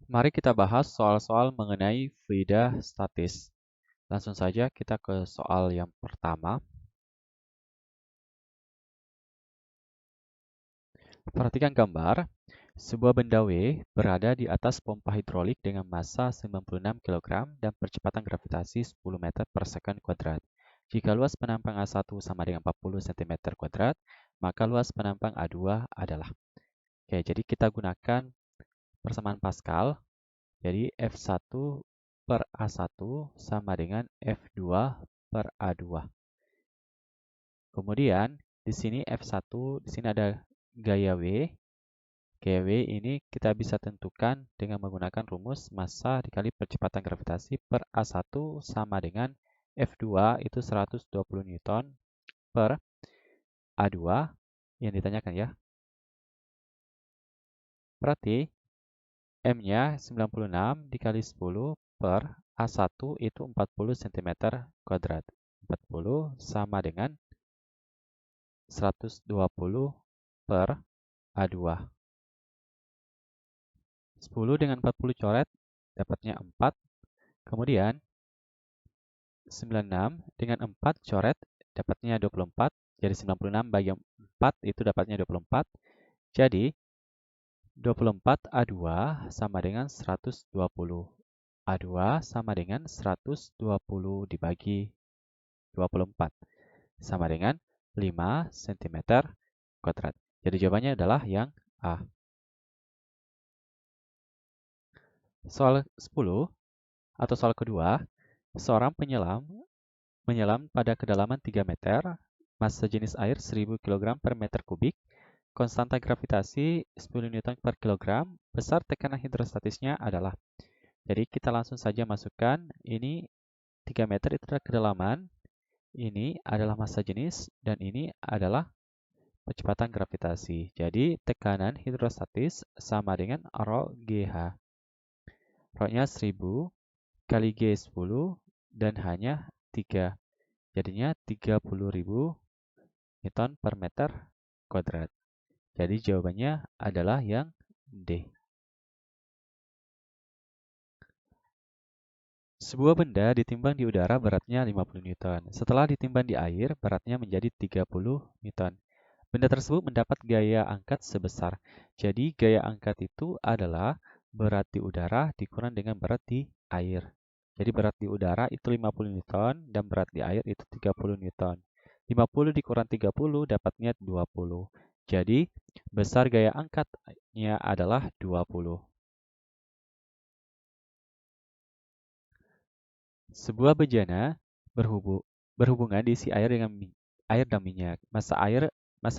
Mari kita bahas soal-soal mengenai fluida statis. Langsung saja kita ke soal yang pertama. Perhatikan gambar. Sebuah benda W berada di atas pompa hidrolik dengan massa 96 kg dan percepatan gravitasi 10 meter per second kuadrat. Jika luas penampang A1 sama dengan 40 cm kuadrat, maka luas penampang A2 adalah. Oke, jadi kita gunakan persamaan Pascal. Jadi F1 per A1 sama dengan F2 per A2. Kemudian di sini F1, di sini ada gaya W. Gaya W ini kita bisa tentukan dengan menggunakan rumus massa dikali percepatan gravitasi per A1 sama dengan F2 itu 120 Newton per A2 yang ditanyakan ya. Berarti M-nya 96 dikali 10 per A1 itu 40 cm kuadrat. 40 sama dengan 120 per A2. 10 dengan 40 coret, dapatnya 4. Kemudian 96 dengan 4 coret, dapatnya 24. Jadi 96 bagi 4 itu dapatnya 24. Jadi 24 A2 sama dengan 120. A2 sama dengan 120 dibagi 24. Sama dengan 5 cm kuadrat. Jadi jawabannya adalah yang A. Soal 10 atau soal kedua, seorang penyelam menyelam pada kedalaman 3 meter, massa jenis air 1000 kg per meter kubik, konstanta gravitasi 10 Newton per kilogram, besar tekanan hidrostatisnya adalah. Jadi kita langsung saja masukkan, ini 3 meter itu adalah kedalaman, ini adalah massa jenis, dan ini adalah percepatan gravitasi. Jadi tekanan hidrostatis sama dengan rho GH. Rho-nya 1000 kali G 10 dan hanya 3. Jadinya 30.000 Newton per meter kuadrat. Jadi jawabannya adalah yang D. Sebuah benda ditimbang di udara beratnya 50 Newton. Setelah ditimbang di air, beratnya menjadi 30 Newton. Benda tersebut mendapat gaya angkat sebesar. Jadi gaya angkat itu adalah berat di udara dikurang dengan berat di air. Jadi berat di udara itu 50 Newton dan berat di air itu 30 Newton. 50 dikurang 30 dapatnya 20. Jadi besar gaya angkatnya adalah 20. Sebuah bejana berhubungan diisi air dengan air dan minyak. Massa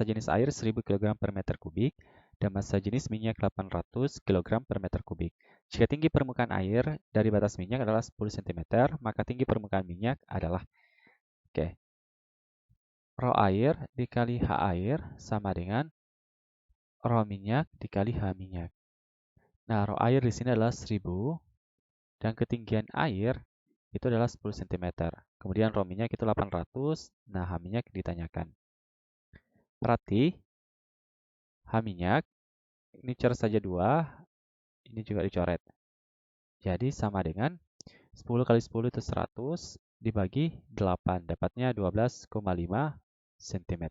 jenis air 1000 kg per meter kubik dan massa jenis minyak 800 kg per meter kubik. Jika tinggi permukaan air dari batas minyak adalah 10 cm, maka tinggi permukaan minyak adalah rho air dikali H air sama dengan rho minyak dikali H minyak. Nah, rho air di sini adalah 1000 dan ketinggian air itu adalah 10 cm. Kemudian rho minyak itu 800, nah H minyak ditanyakan. Berarti H minyak, ini coret saja 2, ini juga dicoret. Jadi sama dengan 10 kali 10 itu 100, dibagi 8, dapatnya 12,5 cm.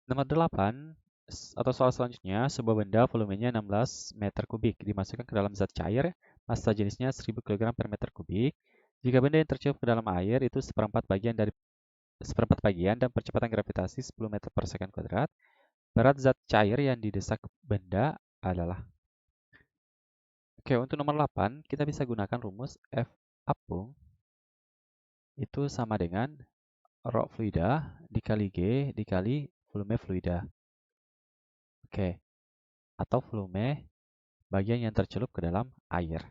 Nomor 8, atau soal selanjutnya, sebuah benda volumenya 16 meter kubik dimasukkan ke dalam zat cair, massa jenisnya 1000 kg per meter kubik. Jika benda yang tercelup ke dalam air itu seperempat bagian dan percepatan gravitasi 10 meter per second kuadrat, berat zat cair yang didesak benda adalah. Oke, untuk nomor 8, kita bisa gunakan rumus F apung itu sama dengan rho fluida dikali G dikali volume fluida. Oke, atau volume bagian yang tercelup ke dalam air.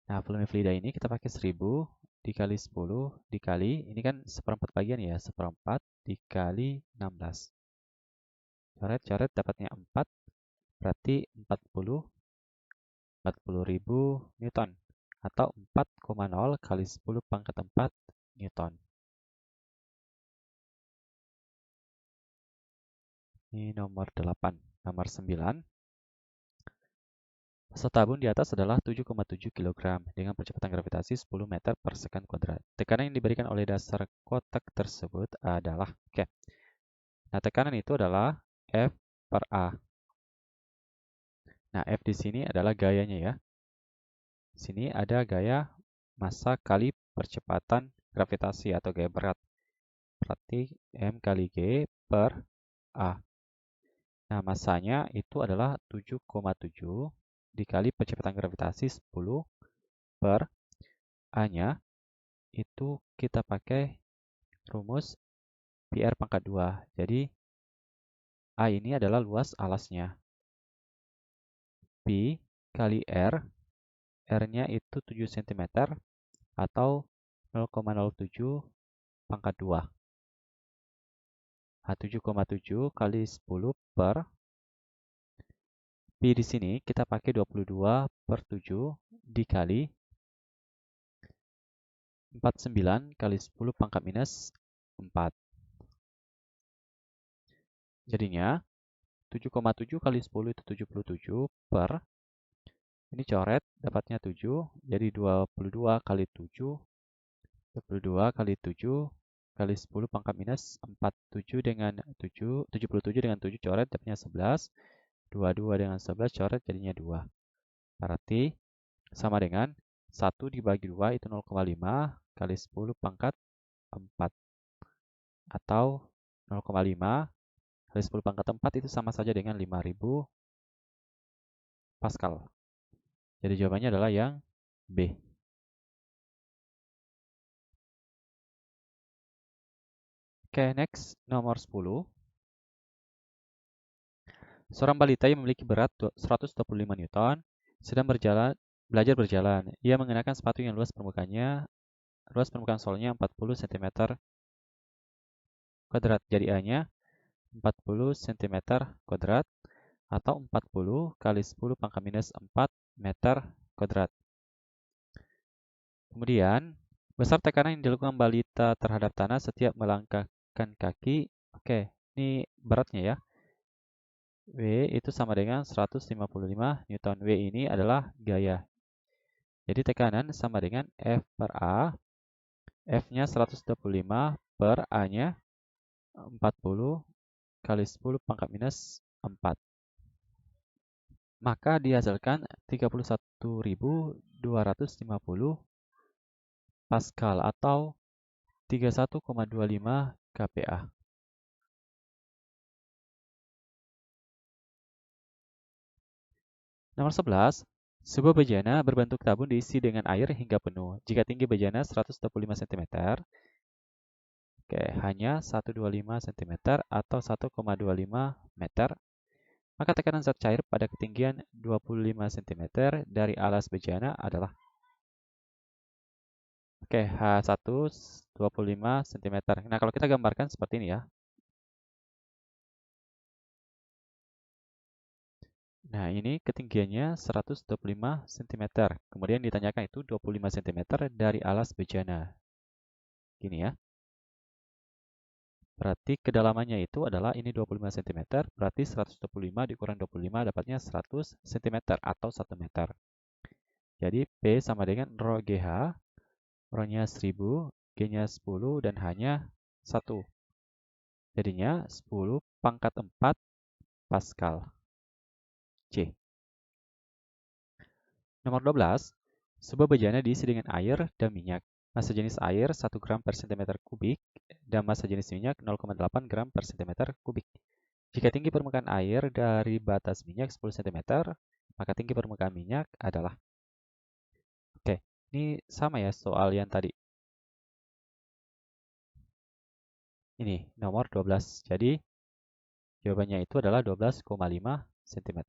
Nah, volume fluida ini kita pakai 1000 dikali 10 dikali, ini kan seperempat bagian ya, seperempat dikali 16. Coret-coret dapatnya 4, berarti 40.000 Newton atau 4,0 kali 10 pangkat 4 Newton. Ini nomor 8. Nomor 9. Massa tabung di atas adalah 7,7 kg dengan percepatan gravitasi 10 meter per second kuadrat. Tekanan yang diberikan oleh dasar kotak tersebut adalah, nah tekanan itu adalah F per A. Nah, F di sini adalah gayanya ya. Sini ada gaya massa kali percepatan gravitasi atau gaya berat. Berarti M kali G per A. Nah, massanya itu adalah 7,7 dikali percepatan gravitasi 10 per A-nya. Itu kita pakai rumus PR pangkat 2. Jadi, A ini adalah luas alasnya. P kali R, R-nya itu 7 cm atau 0,07 pangkat 2. Nah, 7,7 kali 10 per P di sini kita pakai 22 per 7 dikali 49 kali 10 pangkat minus 4. Jadinya 7,7 kali 10 itu 77 per, ini coret dapatnya 7, jadi 22 kali 7, 22 kali 7 kali 10 pangkat minus 4, 7 dengan 7, 77 dengan 7 coret dapatnya 11, 22 dengan 11 coret jadinya 2. Berarti sama dengan 1 dibagi 2 itu 0,5 kali 10 pangkat 4. Atau 0,5 kali 10 pangkat 4 itu sama saja dengan 5000 Pascal. Jadi jawabannya adalah yang B. Oke, next, nomor 10. Seorang balita yang memiliki berat 125 Newton sedang belajar berjalan. Ia mengenakan sepatu yang luas permukaan solnya 40 cm kuadrat. Jadi A-nya 40 cm kuadrat atau 40 kali 10 pangkat minus 4 meter kuadrat. Kemudian, besar tekanan yang dilakukan balita terhadap tanah setiap melangkahkan kaki. Oke, ini beratnya ya. W itu sama dengan 155 Newton. W ini adalah gaya. Jadi tekanan sama dengan F per A. F-nya 125 per A-nya 40 kali 10 pangkat minus 4. Maka dihasilkan 31.250 Pascal atau 31,25 kPa. Nomor 11. Sebuah bejana berbentuk tabung diisi dengan air hingga penuh. Jika tinggi bejana 125 cm, hanya 125 cm atau 1,25 meter, maka tekanan zat cair pada ketinggian 25 cm dari alas bejana adalah H1 25 cm. Nah, kalau kita gambarkan seperti ini ya. Nah, ini ketinggiannya 125 cm. Kemudian ditanyakan itu 25 cm dari alas bejana. Gini ya. Berarti kedalamannya itu adalah ini 25 cm, berarti 125 dikurang 25 dapatnya 100 cm atau 1 meter. Jadi P sama dengan rho GH, rho-nya 1000, G-nya 10, dan H-nya 1. Jadinya 10 pangkat 4 Pascal. C. Nomor 12. Sebuah bejana diisi dengan air dan minyak. Massa jenis air 1 gram per cm kubik dan massa jenis minyak 0,8 gram per cm kubik. Jika tinggi permukaan air dari batas minyak 10 cm, maka tinggi permukaan minyak adalah. Ini sama ya soal yang tadi. Ini nomor 12. Jadi jawabannya itu adalah 12,5 cm.